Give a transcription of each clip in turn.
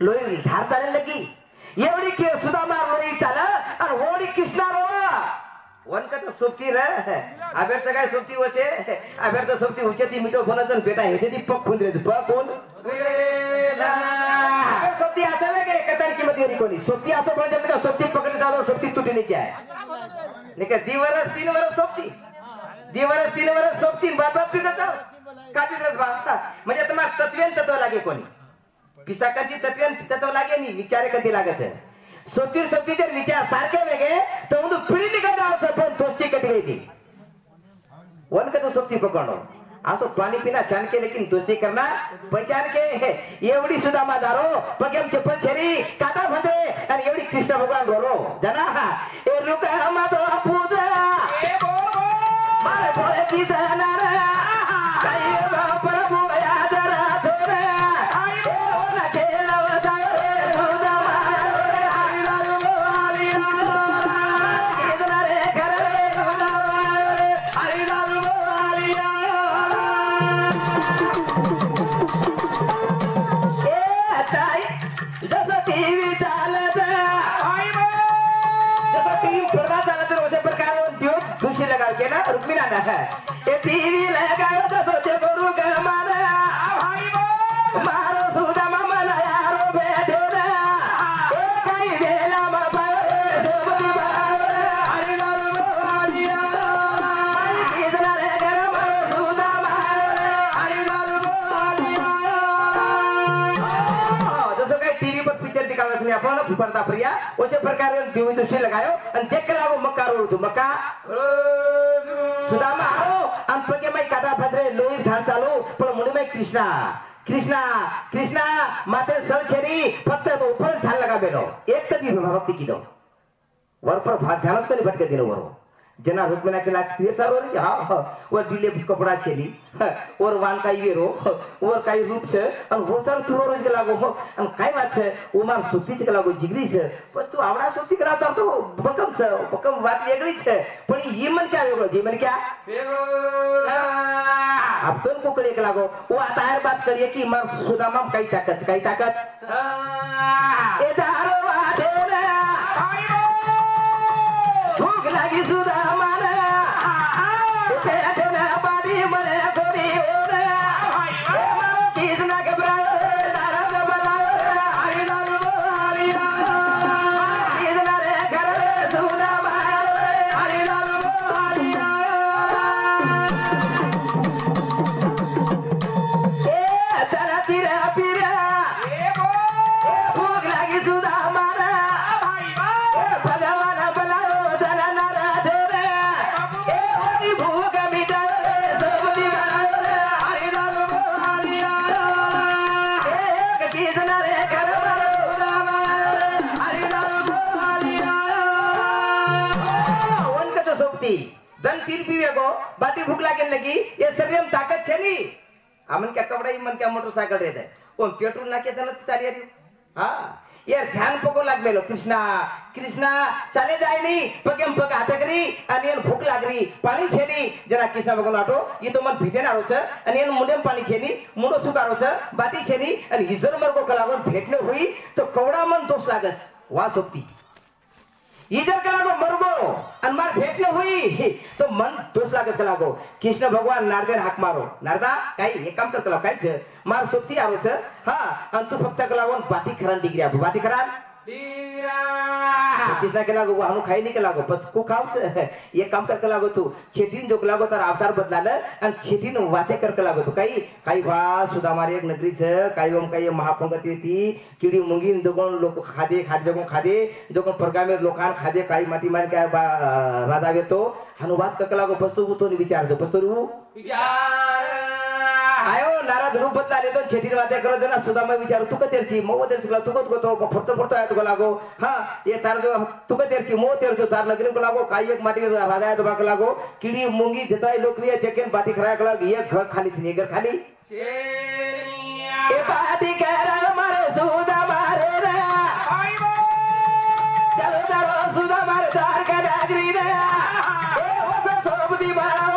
लोई धार चालेल की एवढी के सुदामा लोई चाल आणि होडी कृष्णा रो वन का तो सोबती रे अबेरचं काय सोबती वसे अबेरचं सोबती उचेती मिठो फोनच बेटा हे ती पक खुंद रे पक कोण सोबती असं वेगळे कतारी किंमत येरी कोणी सोबती असं म्हणजे मी सोबती पकडली जातो सोबती तुटण्याची आहे नाही का 2 वर्ष 3 वर्ष सोबती 2 वर्ष 3 वर्ष सोबती बाप बाप पिकत जाऊ का पिकत बाप म्हणजे तुम्हाला तत्वेन तत्व लागे कोणी पिसा कधी तत्वेन तत्व लागे नाही विचारे कधी लागत सोबती सोबती जर विचार सारखे वेगळे तर ಒಂದು पिढी निघत आवश्यक पण दोस्ती कधी येते वन का तो सोबती पकडो असो पाणी पिना छान के लेकिन दोस्ती करना पहचान के एवढी सुद्धा माझारो पगेम चप्पल छेरी काटा भते आणि एवढी कृष्ण भगवान रोलो जना ए रुक मातो पूजा ए बो मारे बोले की जानारा काय प्रभु यादरा थोरे आई बोला केला वदा सुदा मारे हरि लाल बोलिया इधर रे घर रे सुदा मारे हरि लाल बोलिया जसं टीव्ही चालत जसं टीव्ही पर्दा चालत उसे प्रकार त्यो खुशी लगा के ना रुक्मिणा ना है ए टीव्ही लगायो तो सोचे करू के मारे मारो सुदा मम्मा ना यारो बैठे रे ए कई बेला बाबा सोबती बाबा हरि लाल बोलिया इधर रे घर मारो सुदा मारे हरि लाल बोलिया जसं काय टीव्ही पर पिक्चर दिखावत नाही आपण पर्दा प्रिया उसे प्रकार दिवी दृष्टि लगायो आणि देख के लागो मक्का रो तू मक्का सुदामा आरो आणि पगे मै काटा भद्रे लोई धान चालू पण मुनी मै कृष्णा कृष्णा कृष्णा माते सर छेरी फक्त ऊपर धान लगा बेलो एक कदी भक्ति की दो वर पर भात ध्यानच कधी भटके दिनो वरो जना रुक्मिणा के लाग ये सर हां वर दिले कपड़ा छेली और वान का येरो और काही रूप छे आणि वो सर तू रोज के लागो आणि काय बात छे उमार सुती के लागो जिगरी छे पण तू आवडा सुती करावता तो बकम बात वेगळी छे पण ही मन क्या वेगळो जी मन क्या वेगळो अब तो को के लागो वो आता यार बात करिए कि मार सुदामा काही ताकत ए दारो वादे रे भूख लगी सुदामा रे ते तेरे बाड़ी मरे गोरी ओरे मारो चीज ना घबराओ दारद बनाओ हरि लाल बोलिया चीज ना रे घर रे सुदामा हरि लाल बोलिया ए तेरा तीरा पीरा ए भूख लगी सुदामा रे भगवान बनाओ दन 3 पीवे को बाटी भूख लागे लगी ये शरीर में ताकत छे नी हमन क्या कपड़ा मन क्या मोटरसाइकिल रहते कोन पेट्रोल ना के तन चाली रही हां ये ध्यान पको लाग मेलो कृष्णा कृष्णा चले जाय नी पगेम पग हाते करी आणि एन भूख लागरी पाणी छेनी जरा कृष्णा भगवान आटो ये तो मन भीते नारो छ आणि एन मुंडेम पाणी छेनी मुंडो सुकारो छ बाटी छेनी आणि हिजर मर को कलावर भेटने हुई तो कवडा मन दोष लागस वा सोपती इधर के लागो मरगो आणि मार भेटले हुई तो मन दोष लागत के लागो कृष्ण भगवान नारदे हाक मारो नारदा काही हे काम करत काय छ मार सोबती आरो छ हां आणि तू फक्त के लागो बाटी खरान डिग्री आ बाटी खरान डीरा कृष्ण के लागो हम खाई नहीं के लागो बस को खाव छ ये काम करके लागो तू छेटीन जो लागो तर अवतार बदलाल आणि छेटीन वाते करके लागो तू काही वा सुदामारी एक नगरी छ काही ओम काही महापंगती होती किडी मुंगीन दोगण लोक खादे जोगण परगामे लोकान खादे काही माटी मान काय राजा येतो हनुबात करके लागो बसतो तो विचारतो बसतो विचार आयो नारद रूप बदलाले तो छेटीन वाते करो देना सुदामा विचार तू कतेरची मो तेरची तू तो फरतो आय तो लागो हां ये तार जो तू कतेरची मो तेरचो तार नगरी को लागो काही एक माटी राजा है तो बाक लागो किडी मुंगी जताय लोकप्रिय चेकन बाटी खराय को लागो ये घर खाली छे घर खाली ए बाटी करा मारे सुदामा रे रे चलो चलो सुदामा रे तार का नागरी रे ए वो सोबती बाओ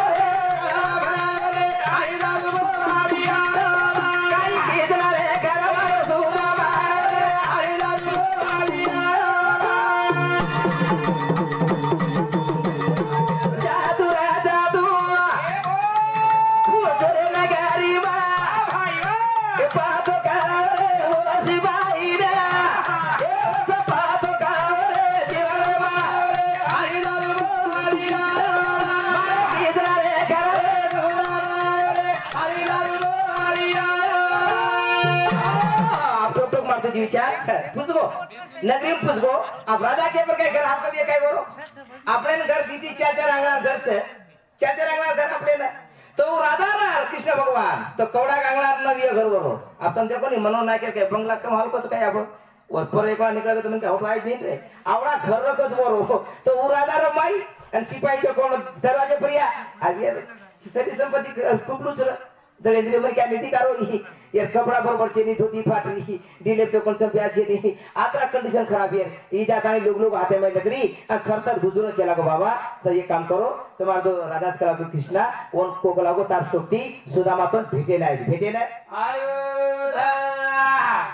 तुझी विचार पुजगो नगरी में पुजगो अब राजा के पर घर आपका भी काय बोलो अपने घर दीदी चाचा आंगणा घर छे चाचा आंगणा घर अपने ना तो राजा ना कृष्ण भगवान तो कौड़ा आंगणा ना भी घर बोलो अब तुम देखो नहीं मनो ना के बंगला कमाल को तो काय आप और पर एक बार निकल तो तुमने हटाई नहीं रे आवड़ा घर रखो बोलो तो वो राजा रो माई और सिपाही जो कौन दरवाजे पर या आज ये सारी संपत्ति कुबलू चला दलेंद्र में क्या नीति करो यार कपड़ा बरोबर छे नहीं धोती फाट रही दिले पे कौन संप्या छे नहीं आतरा कंडीशन खराब है ये जाता है लोग हाथे में लकड़ी और खरतर गुजरो केला को बाबा तो ये काम करो तुम्हारे दो राजा कला को कृष्णा उन को कला को तार शक्ति सुदामा पर भेटे ना आयोधा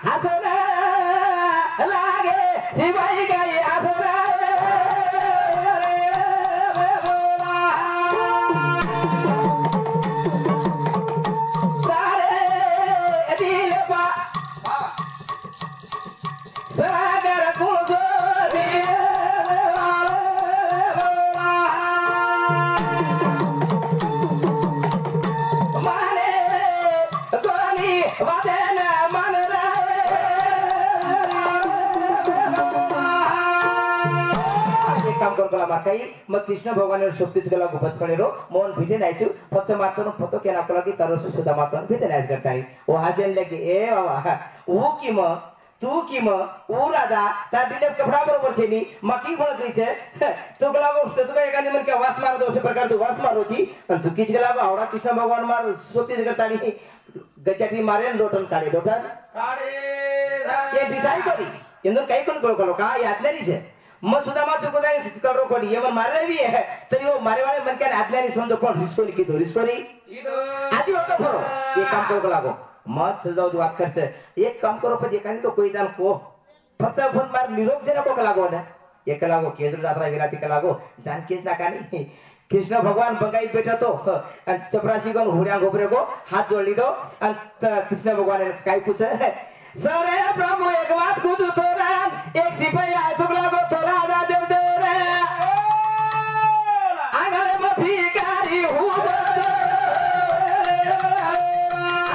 हसना लागे सिपाही गई हसना मग कृष्ण भगवान शक्तीच गेला गुपत कळेरो मोहन भेटे नायचू फक्त मात्र फतो केना कला की तरस सुद्धा मात्र भेटे नायच करतानी ओ हासेन लगे ए बाबा ओ की म तू की म ओ राजा ता दिले कपडा बरोबर छेनी मकी बळकरी छे तो गलागो तसो काय एकाने मन के वास मार दो से प्रकार तो वास मारोची पण तू किच गलागो आवडा कृष्ण भगवान मार शक्तीच करतानी गचाटी मारे लोटन काढे ये डिसाइड करी इंदर काही कोण कळलो का यातल्यानी छे मग सुद्धा मा चुको जाय करो कोणी ये मन मारले भी है तरी वो मारे वाले मन के आदल्यानी समझो कोण रिस्कोनी की रिस्कोनी आदि होतो फरो ये काम करो लागो मत जाऊ बात करते एक काम करो पण एकाने तो कोई जान को फक्त फोन मार निरोप देना को लागो ना एक लागो केजर जात्रा विराती का लागो जान केज ना कानी कृष्ण भगवान बंगाई बेटा तो चपरासी को हुड़िया गोबरे को हाथ जोड़ ली दो कृष्ण भगवान ने काय पूछे सरे प्रभु एक बात कुछ थोड़ा एक सिपाही आए तो लागो थोड़ा आजा दे दे रे आंगले में भिखारी हूँ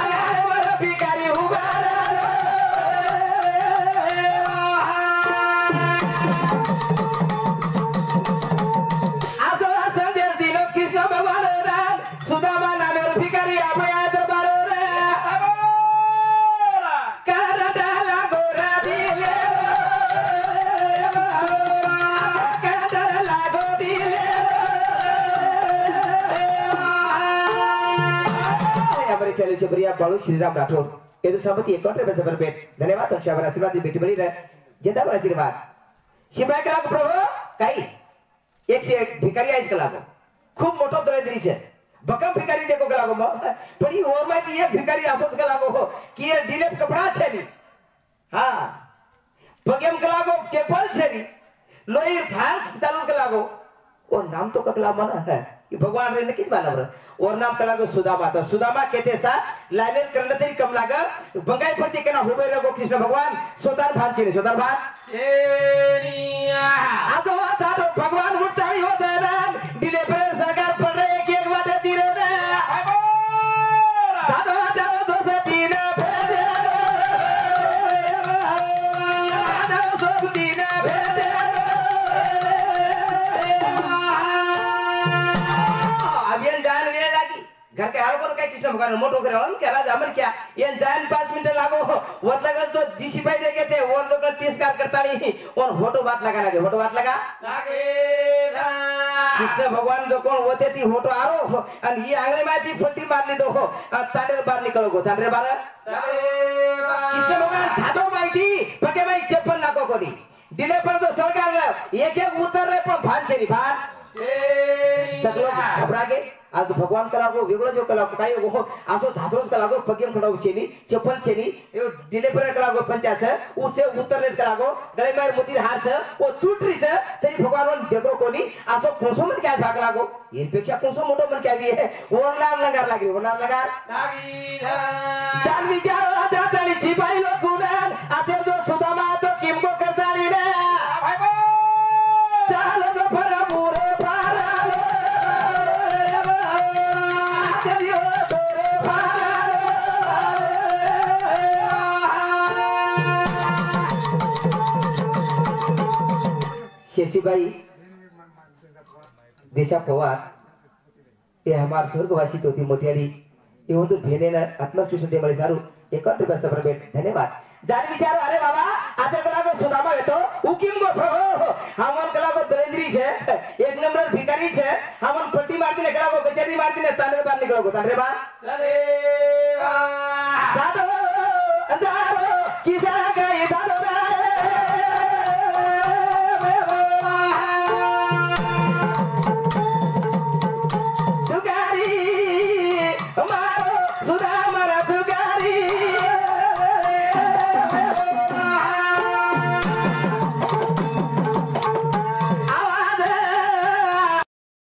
आंगले में भिखारी हूँ आजो संदेश दिलो कृष्ण भगवान राम सुदामा नामे भिखारी आप आए तो बारो रे चलो शुक्रिया बालू श्री राम राठौर ये तो संपत्ति एक कौन पैसे पर पेट धन्यवाद और शाबाश आशीर्वाद दी बेटी बड़ी रहे जिंदा बड़ा आशीर्वाद शिवाय कला को प्रभु काई एक से एक भिखारी आइस कला को खूब मोटो दरिद्री से बकम भिखारी देखो कला को पड़ी और मैं ये भिखारी आसोत कला को कि ये डिलेप कपड़ा छे नी हां बगेम कला को चप्पल छे नी लोई धान चालू कला को और नाम तो ककला मना है कि भगवान रे नक्की मानवर और नाम कला को सुदामा तो सुदामा कहते सा लालेन करने तेरी कम लागा बंगाई प्रति केना होबे रे गो कृष्ण भगवान सोतार भान छे सोतार भान एरिया आजो था तो भगवान उठताई होता है दिले पर सरकार पर एक बात तीरे रे दादा दादा दो से तीन भेदे दादा दो तीन भेदे घर के हारो काय कृष्ण भगवान मोटो करे हम क्या राजा हमर क्या ये जान 5 मिनट लागो वत लगा तो डीसी भाई देखे थे और तो 30 कार करता नहीं और फोटो बात लगा लगे फोटो बात लगा लागे कृष्ण भगवान जो कोण होते थी फोटो आरो आणि ही आंगळे माती फटी मारली दो तांडे बार निकलो गो तांडे बार कृष्ण भगवान धादो माहिती पके भाई चप्पल नाको कोनी दिले पर तो सरकार एक एक उतर रे पण भान छे नी भान सगलो घबरा गे आज भगवान कला को वेगळो जो कला काय हो आसो धातरोज कला को पगेम खडाऊ छेनी चप्पल छेनी ए दिले पर कला को पंचास उसे उतरने कला को गले में मोती हार छ ओ टूटरी छ तरी भगवान देखो कोनी आसो कोसो मन क्या भाग लागो इनपेक्षा कोसो मोटो मन क्या भी है ओरनार नगर लागी ओरनार नगर लागी जान विचार आता तली छिपाई लो गुणान आते जो सुदामा तो किमको करताली रे चालो तो पर पूरे शशीबाई दिशा पवार ये हमार स्वर्गवासी होती मोठ्याली येऊन तो भेनेनं आत्मसुशते मला सारू 71 रुपयाचा भेट धन्यवाद जान विचार अरे बाबा आता कला को सुदामा येतो हुकिम गो प्रभु हमन कला को दरेंद्री छे एक नंबर भिखारी छे हमन पट्टी मारती ने कला को कचेरी मारती ने तांडे बार निकलो को तांडे बा चले बा दादो